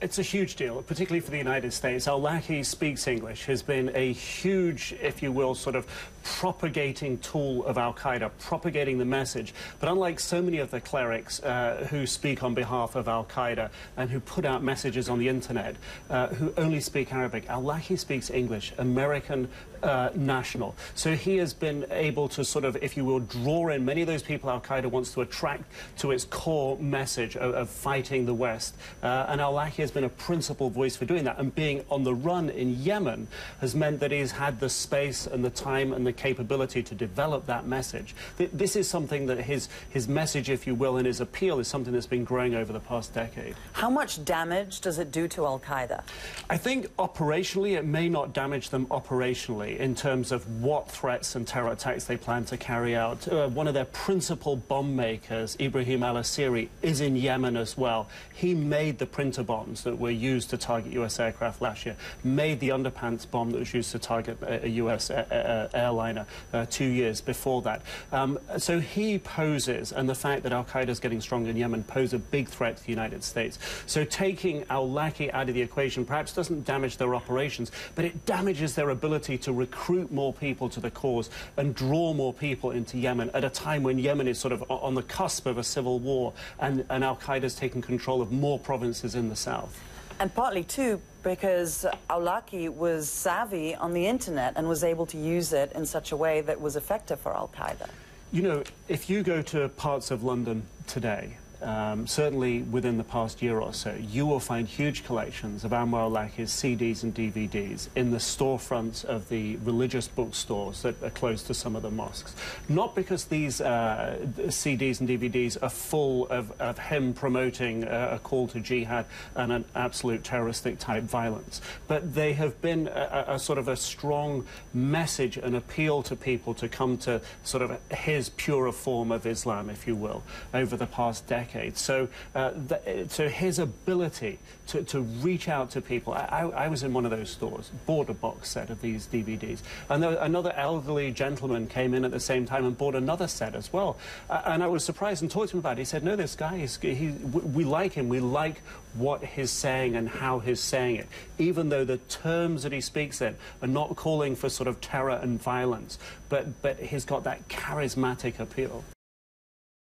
It's a huge deal, particularly for the United States. Al-Awlaki speaks English, has been a huge, if you will, sort of propagating tool of Al-Qaeda, propagating the message. But unlike so many of the clerics who speak on behalf of Al-Qaeda and who put out messages on the internet, who only speak Arabic, Al-Awlaki speaks English, American national. So he has been able to sort of, if you will, draw in many of those people Al-Qaeda wants to attract to its core message of fighting the West. And Al-Awlaki has been a principal voice for doing that, and being on the run in Yemen has meant that he's had the space and the time and the capability to develop that message. This is something that his message, if you will, and his appeal is something that's been growing over the past decade. How much damage does it do to Al-Qaeda? I think operationally it may not damage them operationally in terms of what threats and terror attacks they plan to carry out. One of their principal bomb makers, Ibrahim al-Asiri, is in Yemen as well. He made the printer bombs that were used to target US aircraft last year, made the underpants bomb that was used to target a US airliner 2 years before that. So he poses, and the fact that Al-Qaeda is getting stronger in Yemen pose a big threat to the United States. So taking Al-Awlaki out of the equation perhaps doesn't damage their operations, but it damages their ability to recruit more people to the cause and draw more people into Yemen at a time when Yemen is sort of on the cusp of a civil war, and Al-Qaeda is taking control of more provinces in the south. And partly, too, because Al-Awlaki was savvy on the internet and was able to use it in such a way that was effective for Al-Qaeda. You know, if you go to parts of London today, certainly within the past year or so, you will find huge collections of Anwar al-Awlaki's CDs and DVDs in the storefronts of the religious bookstores that are close to some of the mosques. Not because these CDs and DVDs are full of him promoting a call to jihad and an absolute terroristic type violence, but they have been a sort of a strong message and appeal to people to come to sort of his purer form of Islam, if you will, over the past decade. So, so his ability to reach out to people. I was in one of those stores, bought a box set of these DVDs, and another elderly gentleman came in at the same time and bought another set as well. And I was surprised and talked to him about it. He said, no, this guy, we like him. We like what he's saying and how he's saying it, even though the terms that he speaks in are not calling for sort of terror and violence, but he's got that charismatic appeal.